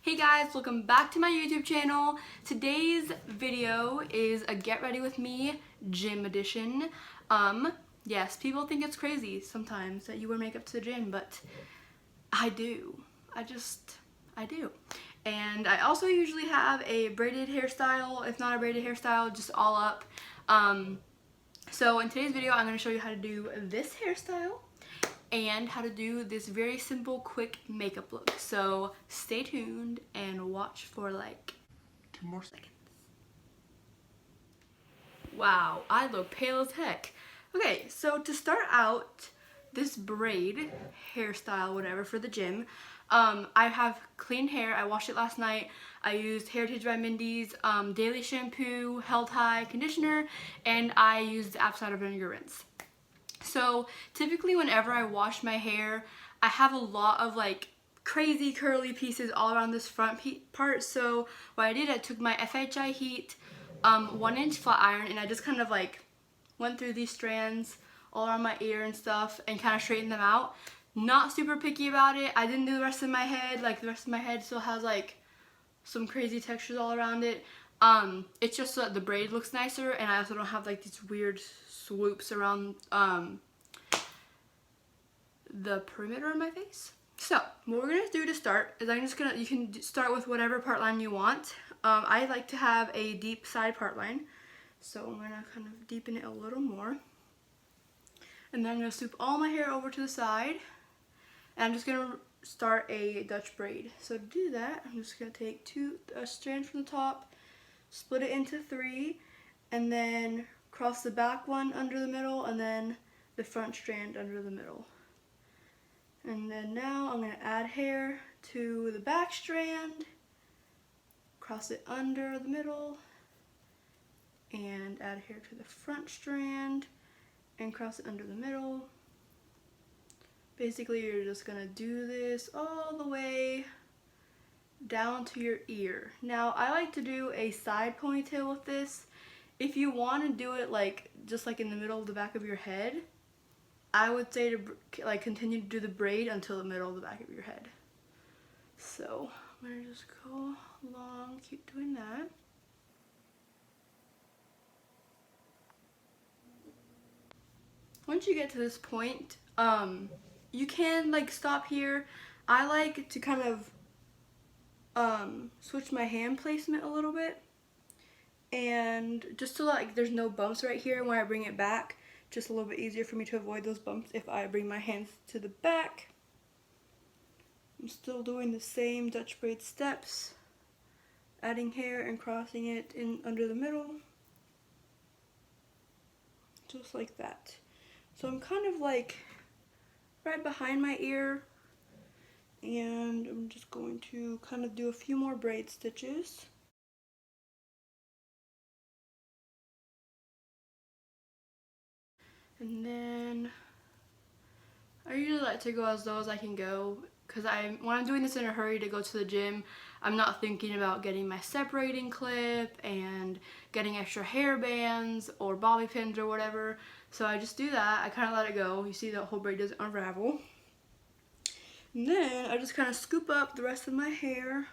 Hey guys, welcome back to my YouTube channel. Today's video is a get ready with me gym edition. Yes, people think it's crazy sometimes that you wear makeup to the gym, but I do. I do. And I also usually have a braided hairstyle, if not a braided hairstyle, just all up. So in today's video, I'm going to show you how to do this hairstyle and how to do this very simple, quick makeup look. So stay tuned and watch for like 2 more seconds. Wow, I look pale as heck. Okay, so to start out this braid hairstyle, whatever, for the gym, I have clean hair. I washed it last night. I used Heritage by Mindy's daily shampoo, held high conditioner, and I used apple cider vinegar rinse. So typically whenever I wash my hair, I have a lot of like crazy curly pieces all around this front part. So what I did, I took my FHI Heat 1-inch flat iron and I just kind of like went through these strands all around my ear and stuff and kind of straightened them out. Not super picky about it. I didn't do the rest of my head. Like the rest of my head still has like some crazy textures all around it. It's just so that the braid looks nicer, and I also don't have like these weird swoops around the perimeter of my face. So what we're gonna do to start is you can start with whatever part line you want. I like to have a deep side part line, so I'm gonna kind of deepen it a little more, and then I'm gonna swoop all my hair over to the side, and I'm just gonna start a Dutch braid. So to do that, I'm just gonna take a strand from the top, split it into 3, and then cross the back one under the middle, and then the front strand under the middle. And then now I'm going to add hair to the back strand, cross it under the middle, and add hair to the front strand, and cross it under the middle. Basically, you're just going to do this all the way down to your ear. Now, I like to do a side ponytail with this. If you want to do it like just like in the middle of the back of your head, I would say to like continue to do the braid until the middle of the back of your head. So I'm gonna just go along, keep doing that. Once you get to this point, you can like stop here. I like to kind of switch my hand placement a little bit, and just so like there's no bumps right here when I bring it back, just a little bit easier for me to avoid those bumps if I bring my hands to the back. I'm still doing the same Dutch braid steps, adding hair and crossing it in under the middle, just like that. So I'm kind of like right behind my ear, and I'm just going to kind of do a few more braid stitches. And then I usually like to go as low as I can go, because when I'm doing this in a hurry to go to the gym, I'm not thinking about getting my separating clip and getting extra hair bands or bobby pins or whatever. So I just do that. I kind of let it go. You see the whole braid doesn't unravel. And then I just kind of scoop up the rest of my hair.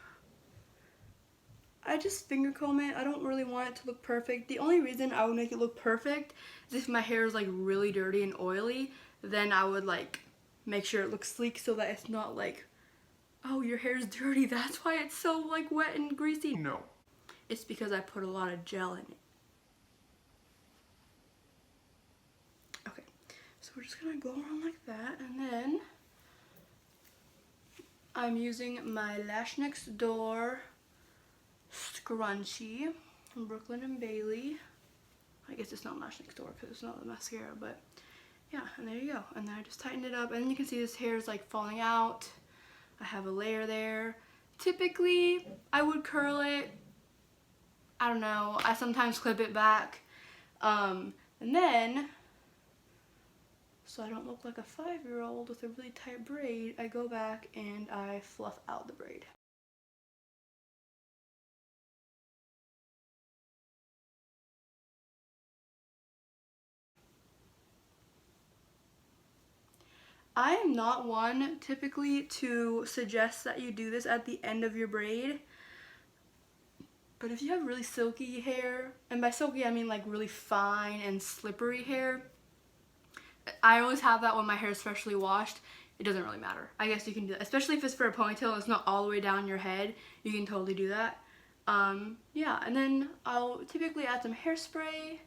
I just finger comb it. I don't really want it to look perfect. The only reason I would make it look perfect is if my hair is like really dirty and oily. Then I would like make sure it looks sleek so that it's not like, oh, your hair's dirty, that's why it's so like wet and greasy. No. It's because I put a lot of gel in it. Okay, so we're just gonna go around like that, and then I'm using my Lash Next Door scrunchie from Brooklyn & Bailey. I guess it's not Lash Next Door because it's not the mascara, but yeah, and there you go. And then I just tightened it up, and then you can see this hair is like falling out. I have a layer there. Typically, I would curl it. I don't know. I sometimes clip it back. And then, so I don't look like a 5-year-old with a really tight braid, I go back and I fluff out the braid. I am not one typically to suggest that you do this at the end of your braid. But if you have really silky hair, and by silky I mean like really fine and slippery hair, I always have that when my hair is freshly washed. It doesn't really matter. I guess you can do that. Especially if it's for a ponytail and it's not all the way down your head. You can totally do that. Yeah, and then I'll typically add some hairspray.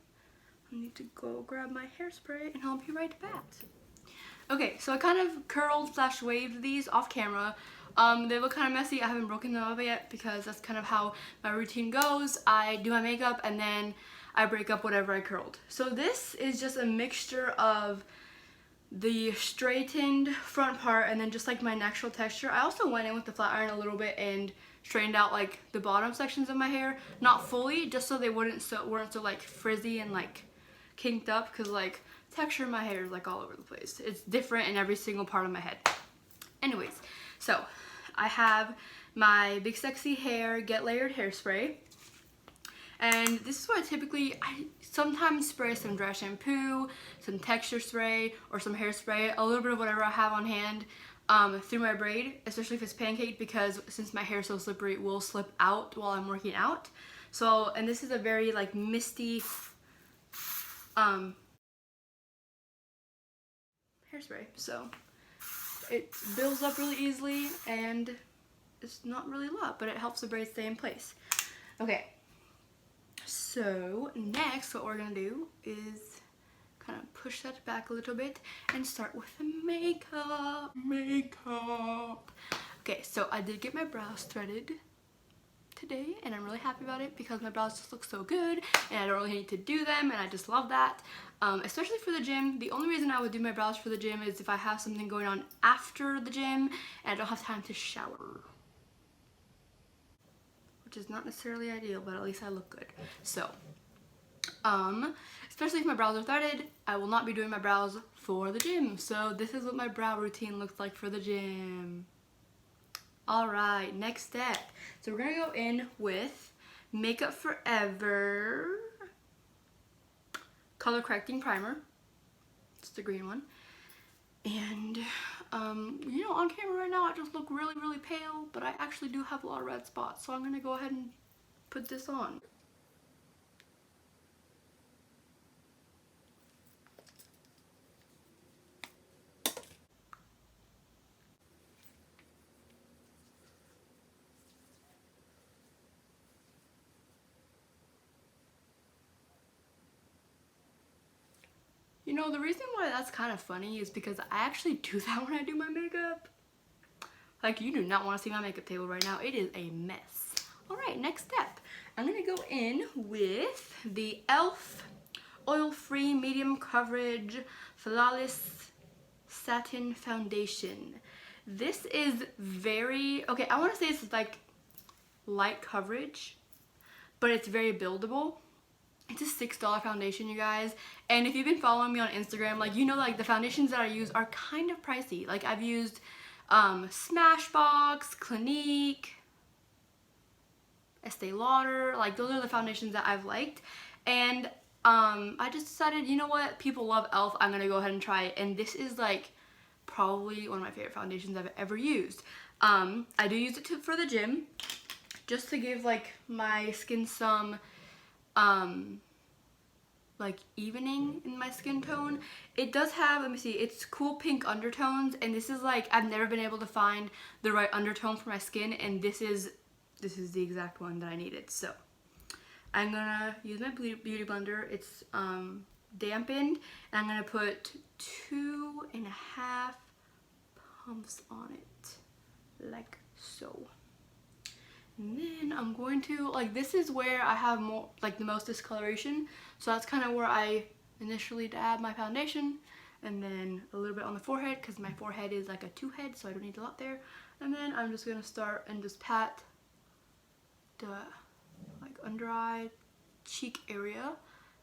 I need to go grab my hairspray and I'll be right back. Okay, so I kind of curled / waved these off camera. They look kind of messy. I haven't broken them up yet because that's kind of how my routine goes. I do my makeup and then I break up whatever I curled. So this is just a mixture of the straightened front part and then just like my natural texture. I also went in with the flat iron a little bit and straightened out like the bottom sections of my hair. Not fully, just so they weren't so like frizzy and like kinked up, because like texture in my hair is like all over the place. It's different in every single part of my head. Anyways, so I have my Big Sexy Hair Get Layered Hairspray. And this is what I sometimes spray some dry shampoo, some texture spray, or some hairspray, a little bit of whatever I have on hand through my braid, especially if it's pancaked, because since my hair is so slippery, it will slip out while I'm working out. So, and this is a very like misty hairspray, so it builds up really easily and it's not really a lot, but it helps the braid stay in place. Okay. So next what we're gonna do is kind of push that back a little bit and start with the makeup. Okay, so I did get my brows threaded today and I'm really happy about it because my brows just look so good and I don't really need to do them, and I just love that. Especially for the gym. The only reason I would do my brows for the gym is if I have something going on after the gym and I don't have time to shower, which is not necessarily ideal, but at least I look good. So, especially if my brows are threaded, I will not be doing my brows for the gym. So this is what my brow routine looks like for the gym. Alright, next step. So we're gonna go in with Makeup Forever Color Correcting Primer. It's the green one. And, you know, on camera right now I just look really, really pale, but I actually do have a lot of red spots, so I'm gonna go ahead and put this on. You know, the reason why that's kind of funny is because I actually do that when I do my makeup. Like, you do not want to see my makeup table right now. It is a mess. Alright, next step. I'm going to go in with the e.l.f. Oil-Free Medium Coverage Flawless Satin Foundation. This is very, okay, I want to say it's like light coverage, but it's very buildable. It's a $6 foundation, you guys. And if you've been following me on Instagram, like, you know, like the foundations that I use are kind of pricey. Like, I've used Smashbox, Clinique, Estee Lauder. Like, those are the foundations that I've liked. And I just decided, you know what? People love e.l.f. I'm going to go ahead and try it. And this is, like, probably one of my favorite foundations I've ever used. I do use it for the gym, just to give, like, my skin some like evening in my skin tone. It does have, let me see, it's cool pink undertones, and this is like, I've never been able to find the right undertone for my skin, and this is the exact one that I needed. So I'm gonna use my beauty blender. It's dampened, and I'm gonna put 2.5 pumps on it, like so. And then I'm going to, like, this is where I have more, like, the most discoloration. So that's kind of where I initially dab my foundation. And then a little bit on the forehead, because my forehead is like a 2-head, so I don't need a lot there. And then I'm just going to start and just pat the, like, under eye, cheek area.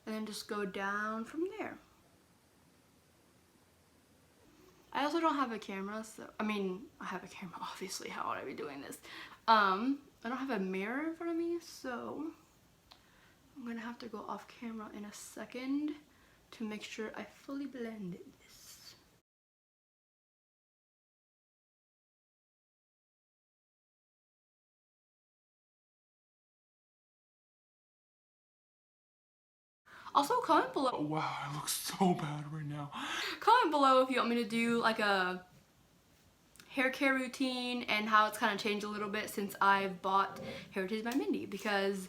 And then just go down from there. I also don't have a camera, so, I mean, I have a camera, obviously. How would I be doing this? I don't have a mirror in front of me, so I'm gonna have to go off camera in a second to make sure I fully blended this. Also, comment below. Oh, wow, I look so bad right now. Comment below if you want me to do like a hair care routine and how it's kind of changed a little bit since I've bought Heritage by Mindy, because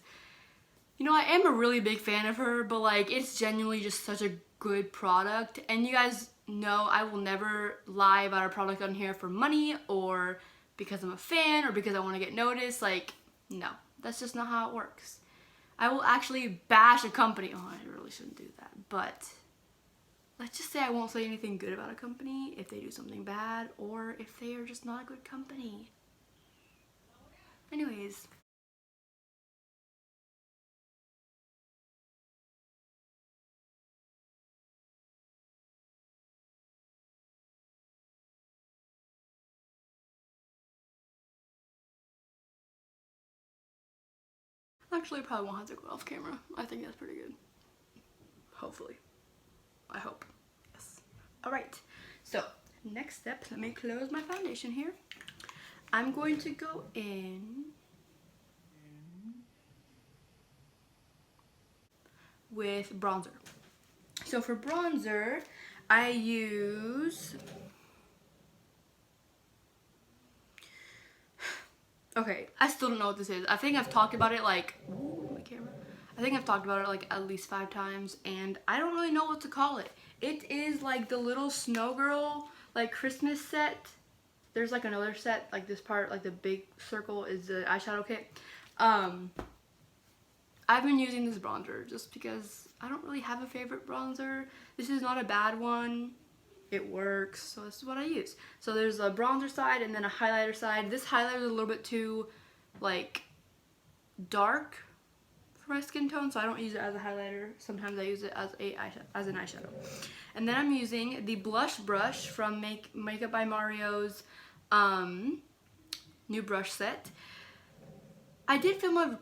you know I am a really big fan of her, but like it's genuinely just such a good product, and you guys know I will never lie about a product on here for money or because I'm a fan or because I want to get noticed. Like, no, that's just not how it works. I will actually bash a company. Oh, I really shouldn't do that, but let's just say I won't say anything good about a company if they do something bad or if they are just not a good company. Anyways. Actually, I probably won't have to go off camera. I think that's pretty good. Hopefully. I hope. Yes. Alright, so next step, let me close my foundation here. I'm going to go in with bronzer. So for bronzer, I use... Okay, I still don't know what this is. I think I've talked about it like... Ooh, my camera. I think I've talked about it like at least 5 times, and I don't really know what to call it. It is like the little Snow Girl like Christmas set. There's like another set, like this part, like the big circle is the eyeshadow kit. I've been using this bronzer just because I don't really have a favorite bronzer. This is not a bad one. It works, so this is what I use. So there's a bronzer side and then a highlighter side. This highlighter is a little bit too like dark for my skin tone, so I don't use it as a highlighter. Sometimes I use it as an eyeshadow. And then I'm using the blush brush from Makeup by Mario's new brush set. I did film a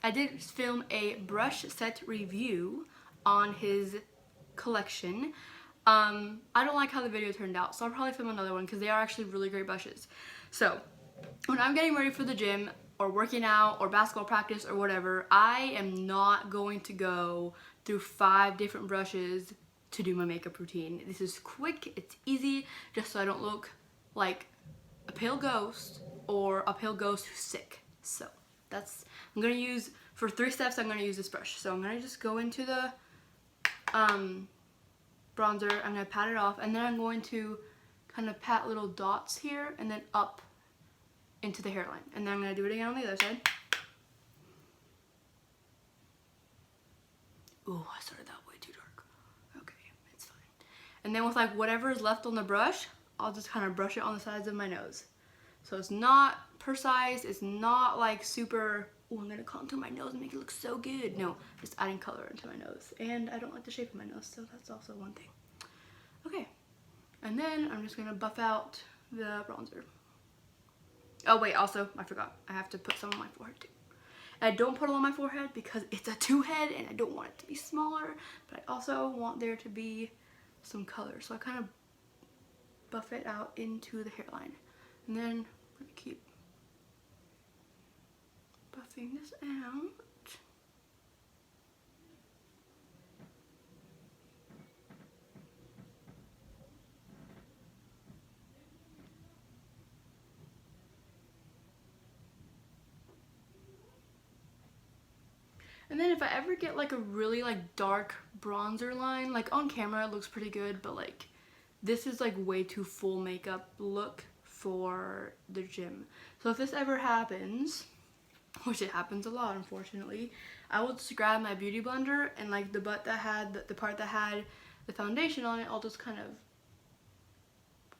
I did film a brush set review on his collection. I don't like how the video turned out, so I'll probably film another one because they are actually really great brushes. So when I'm getting ready for the gym or working out or basketball practice or whatever, I am not going to go through 5 different brushes to do my makeup routine. This is quick, it's easy, just so I don't look like a pale ghost or a pale ghost who's sick. So that's, I'm gonna use, for 3 steps I'm gonna use this brush. So I'm gonna just go into the bronzer, I'm gonna pat it off, and then I'm going to kind of pat little dots here and then up into the hairline. And then I'm gonna do it again on the other side. Ooh, I started that way too dark. Okay, it's fine. And then with like whatever is left on the brush, I'll just kind of brush it on the sides of my nose. So it's not precise, it's not like super, oh, I'm gonna contour my nose and make it look so good. No, just adding color into my nose. And I don't like the shape of my nose, so that's also one thing. Okay, and then I'm just gonna buff out the bronzer. Oh wait, also, I forgot, I have to put some on my forehead too. And I don't put it on my forehead because it's a 2-head and I don't want it to be smaller, but I also want there to be some color. So I kind of buff it out into the hairline. And then I'm gonna keep buffing this out. And then if I ever get like a really like dark bronzer line, like on camera it looks pretty good, but like this is like way too full makeup look for the gym. So if this ever happens, which it happens a lot unfortunately, I will just grab my beauty blender and like the part that had the foundation on it, I'll just kind of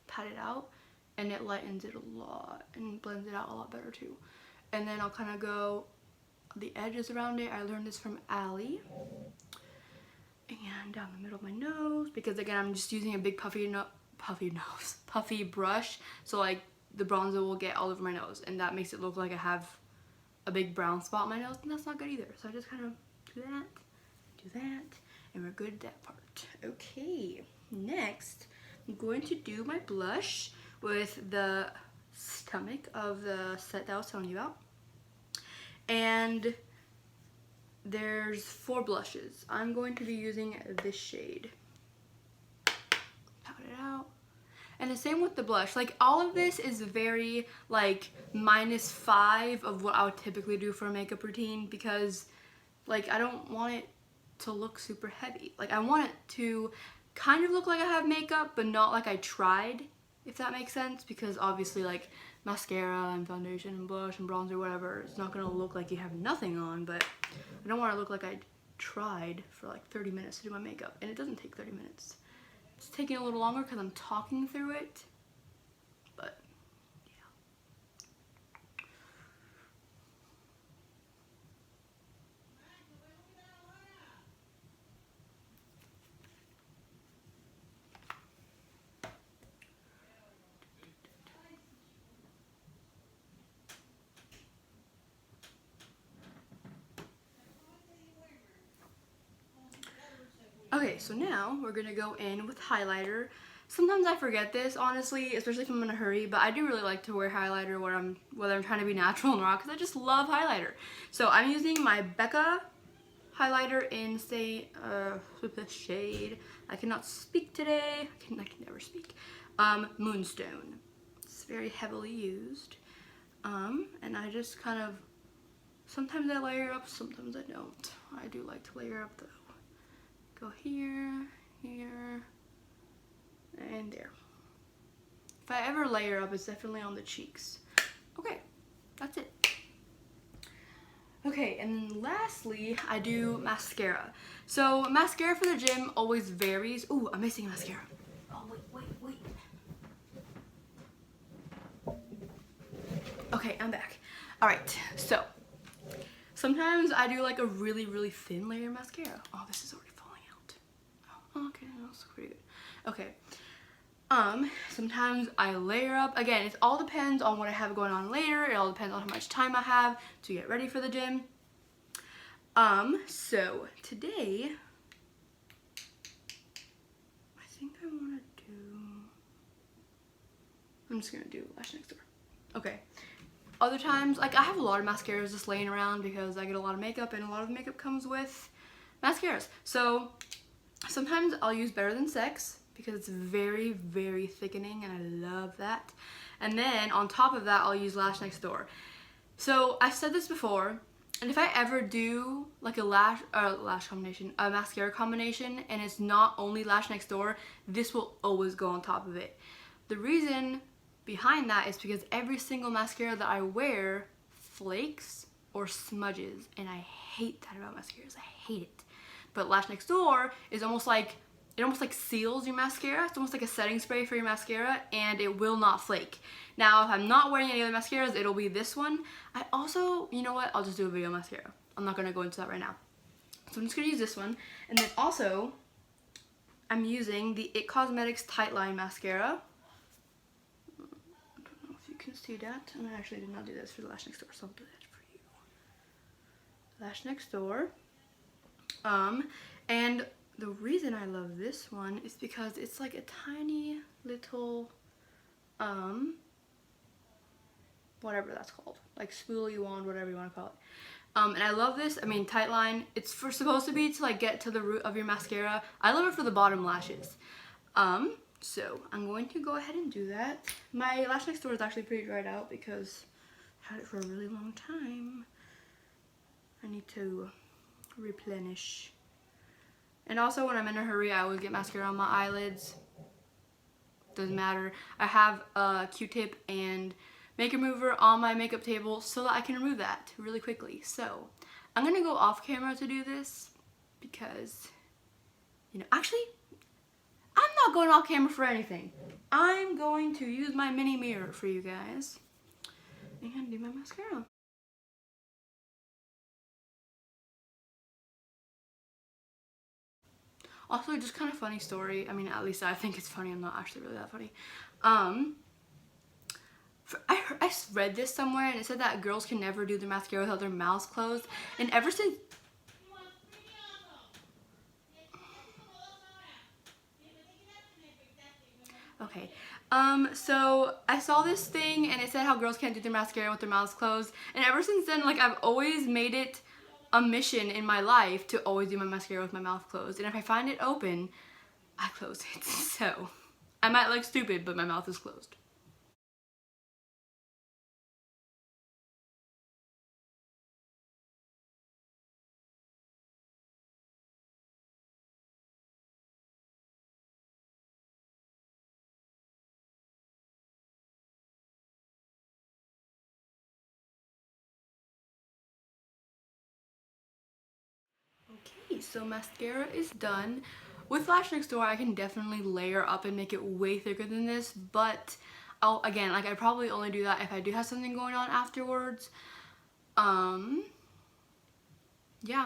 pat it out and it lightens it a lot and blends it out a lot better too. And then I'll kind of go the edges around it. I learned this from Allie. And down the middle of my nose, because again I'm just using a big puffy brush, so like the bronzer will get all over my nose and that makes it look like I have a big brown spot on my nose, and that's not good either. So I just kind of do that, and we're good at that part. Okay, next I'm going to do my blush with the stomach of the set that I was telling you about. And there's 4 blushes. I'm going to be using this shade. Pat it out. And the same with the blush. Like, all of this is very, like, -5 of what I would typically do for a makeup routine, because, like, I don't want it to look super heavy. Like, I want it to kind of look like I have makeup, but not like I tried, if that makes sense, because obviously, like, mascara and foundation and blush and bronzer, whatever, it's not gonna look like you have nothing on, but I don't want to look like I tried for like 30 minutes to do my makeup, and it doesn't take 30 minutes. It's taking a little longer because I'm talking through it, but yeah. Okay, so now we're gonna go in with highlighter. Sometimes I forget this, honestly, especially if I'm in a hurry, but I do really like to wear highlighter whether I'm trying to be natural or not, because I just love highlighter. So I'm using my Becca Highlighter in, with the shade, I cannot speak today, I can never speak, Moonstone. It's very heavily used, and I just kind of, sometimes I layer up, sometimes I don't. I do like to layer up though. Go here, here, and there. If I ever layer up, it's definitely on the cheeks. Okay, that's it. Okay, and then lastly, I do mascara. So mascara for the gym always varies. Ooh, I'm missing mascara. Oh, wait. Okay, I'm back. All right, so sometimes I do like a really, really thin layer of mascara. Oh, this is already falling out. Oh, okay, that's pretty good. Okay. Sometimes I layer up. Again, it all depends on what I have going on later. It all depends on how much time I have to get ready for the gym. So today, I think I want to do, I'm just going to do Lash Next Door. Okay. Other times, like, I have a lot of mascaras just laying around because I get a lot of makeup, and a lot of the makeup comes with mascaras. So sometimes I'll use Better Than Sex, because it's very, very thickening, and I love that. And then on top of that, I'll use Lash Next Door. So I've said this before, and if I ever do like a a mascara combination, and it's not only Lash Next Door, this will always go on top of it. The reason behind that is because every single mascara that I wear flakes or smudges, and I hate that about mascaras. I hate it. But Lash Next Door is almost like, it almost like seals your mascara. It's almost like a setting spray for your mascara, and it will not flake. Now, if I'm not wearing any other mascaras, it'll be this one. I also, you know what, I'll just do a video mascara. I'm not gonna go into that right now. So I'm just gonna use this one. And then also, I'm using the IT Cosmetics Tightline Mascara. I don't know if you can see that. And I actually did not do this for the Lash Next Door, so I'll do that for you. Lash Next Door. And the reason I love this one is because it's like a tiny little, whatever that's called, like spoolie wand, whatever you want to call it. And I love this. I mean, Tightline, it's supposed to be to like get to the root of your mascara. I love it for the bottom lashes. So I'm going to go ahead and do that. My Lash Next Door is actually pretty dried out because I had it for a really long time. I need to replenish. And also, when I'm in a hurry, I always get mascara on my eyelids. Doesn't matter. I have a Q-tip and makeup remover on my makeup table so that I can remove that really quickly. So I'm gonna go off camera to do this because, you know, actually, I'm not going off camera for anything. I'm going to use my mini mirror for you guys and do my mascara. Also, just kind of funny story. I mean, at least I think it's funny. I'm not actually really that funny. I read this somewhere, and it said that girls can never do their mascara without their mouths closed. And ever since... Okay. So I saw this thing and it said how girls can't do their mascara with their mouths closed, and ever since then, like, I've always made it a mission in my life to always do my mascara with my mouth closed, and if I find it open, I close it. So I might look stupid, but my mouth is closed. Okay, so mascara is done. With Lash Next Door, I can definitely layer up and make it way thicker than this, but again, like, I probably only do that if I do have something going on afterwards. Yeah,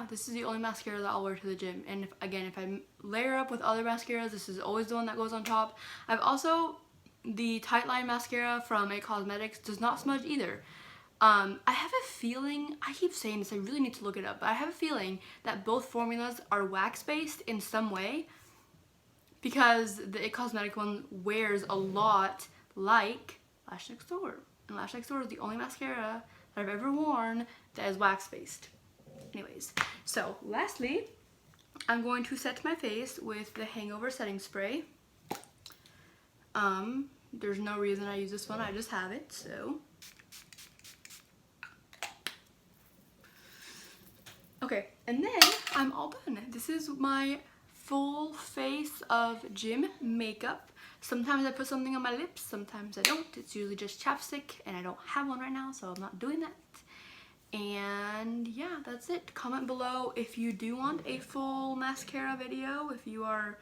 this is the only mascara that I'll wear to the gym, and if I layer up with other mascaras, this is always the one that goes on top. I've also, the Tight Line mascara from It Cosmetics does not smudge either. I have a feeling, I keep saying this, I really need to look it up, but I have a feeling that both formulas are wax-based in some way, because the It Cosmetic one wears a lot like Lash Next Door. And Lash Next Door is the only mascara that I've ever worn that is wax-based. Anyways, so lastly, I'm going to set my face with the Hangover setting spray. There's no reason I use this one, I just have it, so. Okay, and then I'm all done. This is my full face of gym makeup. Sometimes I put something on my lips, sometimes I don't. It's usually just chapstick, and I don't have one right now, so I'm not doing that. And yeah, that's it. Comment below if you do want a full mascara video, if you are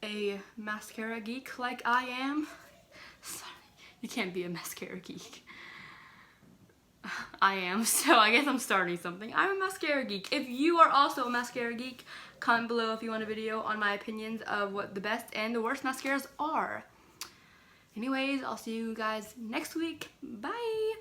a mascara geek like I am. Sorry, you can't be a mascara geek. I am, so I guess I'm starting something. I'm a mascara geek. If you are also a mascara geek, comment below if you want a video on my opinions of what the best and the worst mascaras are. Anyways, I'll see you guys next week. Bye!